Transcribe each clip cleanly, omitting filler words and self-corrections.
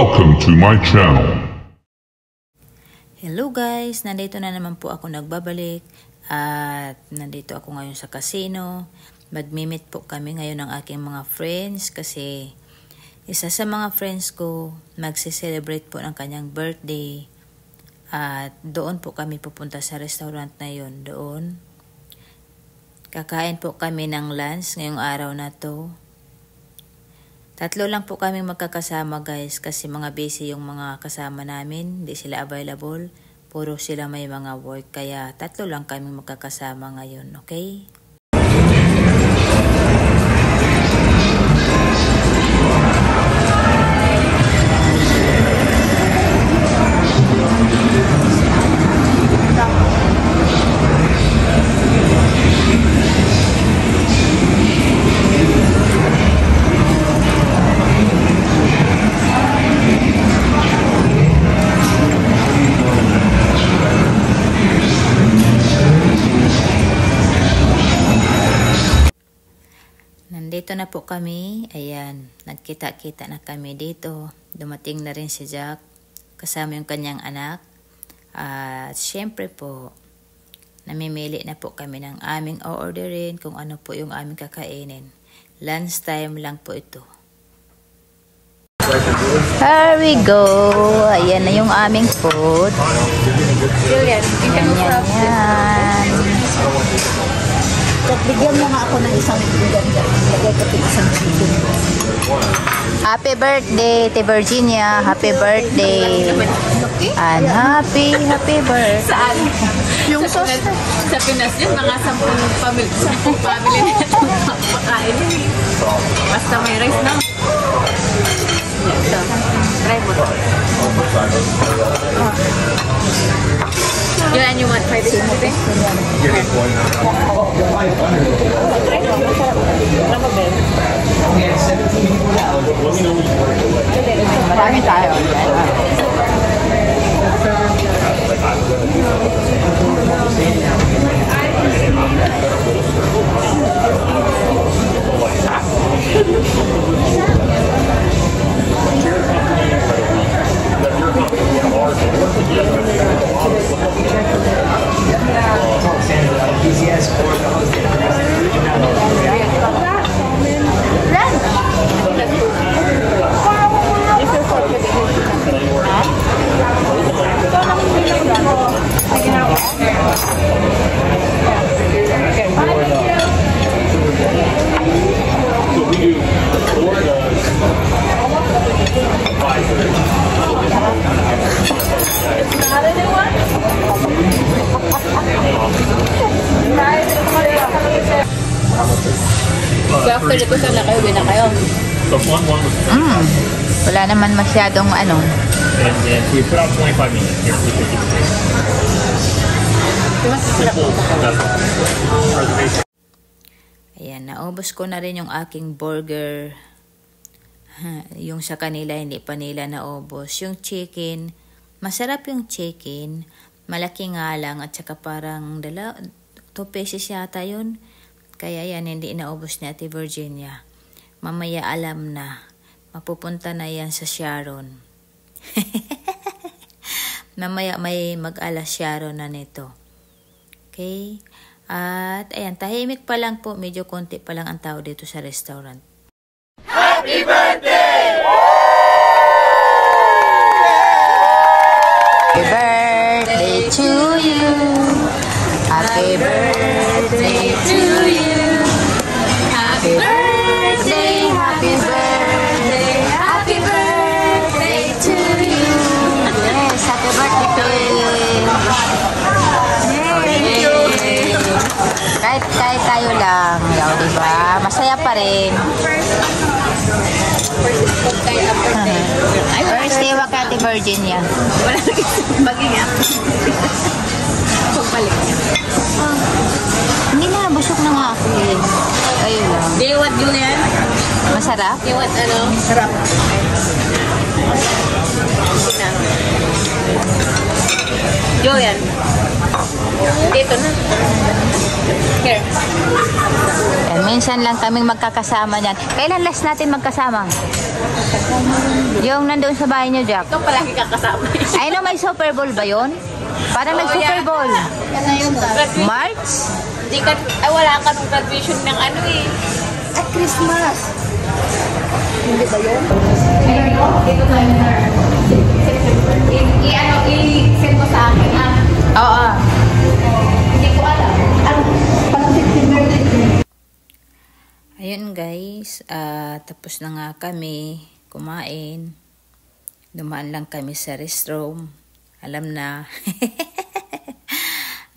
Welcome to my channel. Hello guys, nandito na naman po ako nagbabalik at nandito ako ngayon sa casino. Magmi-meet po kami ngayon ng aking mga friends kasi isa sa mga friends ko magse-celebrate po ng kanyang birthday at doon po kami pupunta sa restaurant na yun. Doon kakain po kami ng lunch ngayong araw na to. Tatlo lang po kami magkakasama guys kasi mga busy yung mga kasama namin. Hindi sila available. Puro sila may mga work. Kaya tatlo lang kami magkakasama ngayon. Okay? Nandito na po kami. Ayan, nagkita-kita na kami dito. Dumating na rin si Jack kasama yung kanyang anak. At syempre po, namimili na po kami ng aming o-orderin kung ano po yung aming kakainin. Lunch time lang po ito. Here we go. Ayan na yung aming food. Ayan, yan. Bigyan mo nga ako ng isang bigyan. Lagay ko isang chicken. Happy birthday, Te Virginia. Happy birthday. And happy birthday. Saan? Yung sauce sa Pinas yun, mga 10 family na itong pakain yun. Basta may rice na. Ito. Try mo to. Yan yung 1.5 is mo, Marami tayo. So after dito sana kayo, uwi na kayo. Wala naman masyadong ano. And then we put out 25 minutes here. Simple. Reservation. Ayan, naubos ko na rin yung aking burger. Yung sa kanila, hindi pa nila naubos. Yung chicken, masarap yung chicken. Malaki nga lang at saka parang 2 pesos yata yun. Kaya yan, hindi naubos ni Ate Virginia. Mamaya alam na. Mapupunta na yan sa Sharon. Mamaya may mag-alas Sharon na nito. Okay? At ayan, tahimik pa lang po. Medyo konti pa lang ang tao dito sa restaurant. Happy birthday! Happy birthday to you. Happy birthday to you. Happy birthday, happy birthday, happy birthday to you. Yes, happy birthday to you. Yay! Kahit tayo lang, yaw, diba? Masaya pa rin. First day wa Ate Virginia. Wala na mag-ingat. Pagbalik niya. Hindi na, busog na nga ako eh. Ayun lang. Day what, Julian? Masarap? Day what, ano? Sarap. Sige na. Joyan. Dito na. Here. Yan, minsan lang kaming magkakasama niyan. Kailan last natin magkasama? Yung nandoon sa bahay niyo, Jack. Ikaw palagi kakasama. Ay, no, may Super Bowl ba yun? Parang nag-Super Bowl. Yan na yun ba? March? Di ka, ay wala ka nung graduation ng ano eh. At Christmas. Hindi ba yun? Dito tayo na. I-send mo sa akin ha. Oo. Hindi ko alam. Parang September na yun. Ayun guys, tapos na nga kami kumain. Dumaan lang kami sa restroom. Alam na.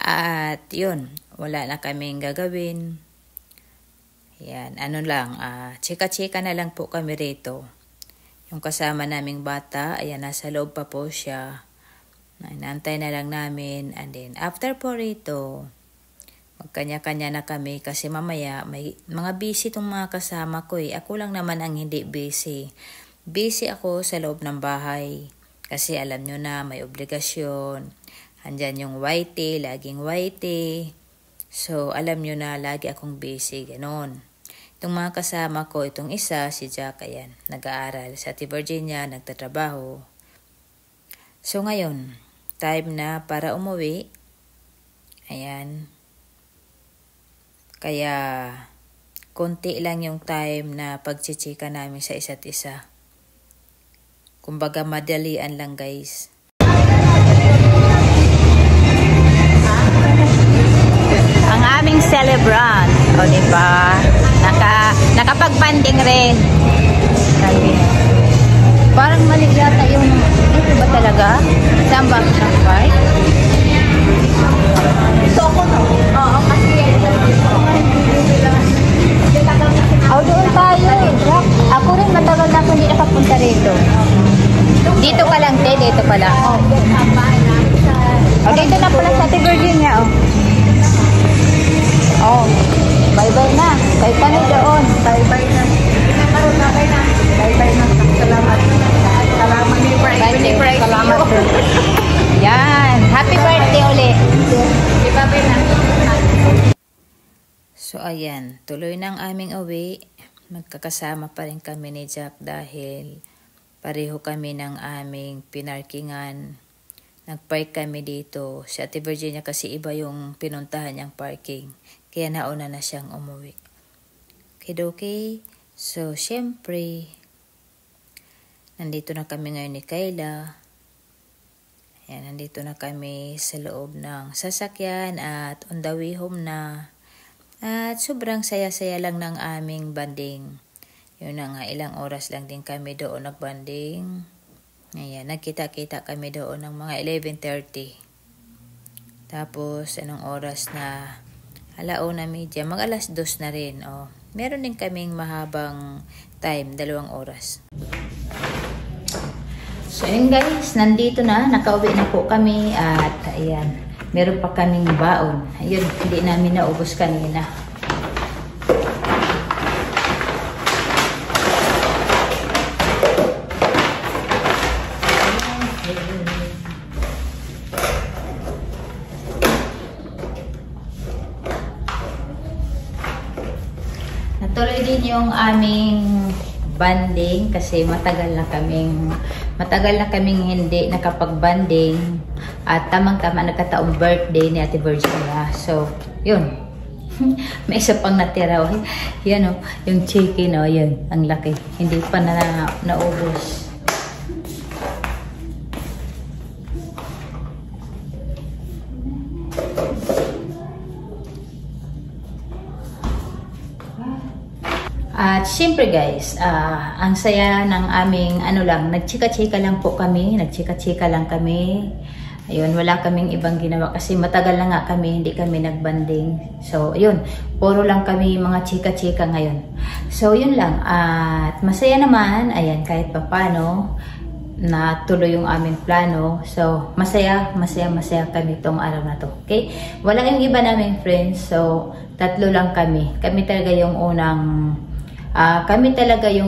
At yun, wala na kaming gagawin. Yan, ano lang, chika-chika na lang po kami rito. Yung kasama naming bata, ayan, nasa loob pa po siya. Inaantay na lang namin. And then, after po rito, magkanya-kanya na kami kasi mamaya may mga busy tong mga kasama ko eh. Ako lang naman ang hindi busy. Busy ako sa loob ng bahay. Kasi alam nyo na, may obligasyon. Andyan yung whitey, laging whitey. So, alam nyo na, lagi akong busy, ganon. Itong mga kasama ko, itong isa, si Jack, ayan, nag-aaral sa Ate Virginia, nagtatrabaho. So, ngayon, time na para umuwi. Ayan. Kaya, konti lang yung time na pagchichika namin sa isa't isa. Kumbaga, madalian lang, guys. Ang aming celebrant, o diba? Nakapag-banding rin. Sabi. Parang mali yata yung, ito ba talaga? Saan ba ng park? Ito ako no? Oo, kasi Oh, doon tayo. Ako rin matagal na ako hindi nakapunta rito. Dito ka lang, te. Dito ka lang. Oh, dito na pala sa Ate Virginia, oh. Oh, bye-bye na. Bye ka na doon. Bye-bye na. Bye-bye na. Salamat. Salamat ni Friday. Salamat. Yan. Happy birthday ulit. bye-bye na. So, ayan. Tuloy ng aming uwi. Magkakasama pa rin kami ni Jack dahil pareho kami ng aming pinarkingan. Nag-park kami dito. Si Ate Virginia kasi iba yung pinuntahan niyang parking. Kaya nauna na siyang umuwi. Okay. So, syempre, nandito na kami ngayon ni Kayla. Ayan, nandito na kami sa loob ng sasakyan at on the way home na. At sobrang saya-saya lang ng aming banding. Yun na nga, ilang oras lang din kami doon nagbanding. Ayan, nagkita-kita kami doon ng mga 11:30. Tapos, anong oras na? 1:30, mag 2:00 na rin. Oh. Meron din kaming mahabang time, 2 oras. So, ayun guys, nandito na, nakauwi na po kami at ayan, meron pa kaming baon. Ayun, hindi namin naubos kanina. Natuloy din yung aming banding kasi matagal na kaming hindi nakapag-banding at tamang-tama nagkataong birthday ni Ate Virginia. So, yun. May isa pang natira. Yan o, yung chicken o, yun, ang laki. Hindi pa naubos. At syempre guys, ang saya ng aming nagchika-chika lang po kami, nagchika-chika lang kami. Ayun, wala kaming ibang ginawa kasi matagal na nga kami, hindi kami nagbanding. So, ayun, puro lang kami mga chika-chika ngayon. So, yun lang. At masaya naman, ayan, kahit papano, natuloy yung aming plano. So, masaya kami itong araw na to. Okay? Wala yung iba naming friends. So, 3 lang kami. Kami talaga yung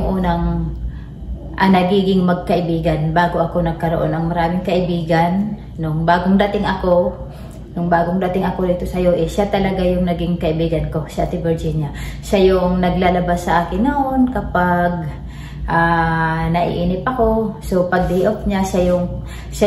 unang nagiging magkaibigan bago ako nagkaroon ng maraming kaibigan nung bagong dating ako dito sa US, siya talaga yung naging kaibigan ko, si Ate Virginia. Siya yung naglalabas sa akin noon kapag naiinip ako. So pag day off niya, siya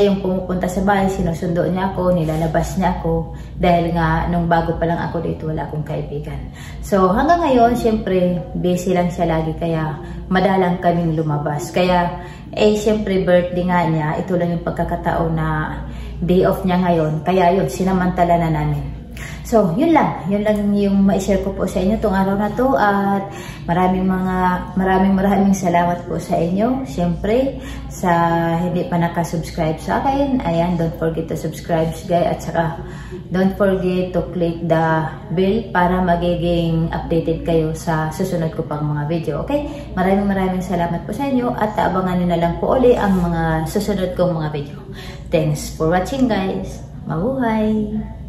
yung pumupunta sa bahay, sinusundo niya ako, nilalabas niya ako. Dahil nga, nung bago pa lang ako dito, wala akong kaibigan. So hanggang ngayon, syempre, busy lang siya lagi, kaya madalang kaming lumabas. Kaya, syempre, birthday nga niya, ito lang yung pagkakataon na day off niya ngayon. Kaya yun, sinamantala na namin. So, yun lang yung ma-share ko po sa inyo tong araw na to, at maraming salamat po sa inyo. Siyempre, sa hindi pa nakasubscribe sa akin, ayan, don't forget to subscribe guys, at saka don't forget to click the bell para magiging updated kayo sa susunod ko pang mga video, okay? Maraming salamat po sa inyo, at abangan nyo na lang po uli ang mga susunod kong mga video. Thanks for watching guys. Mabuhay!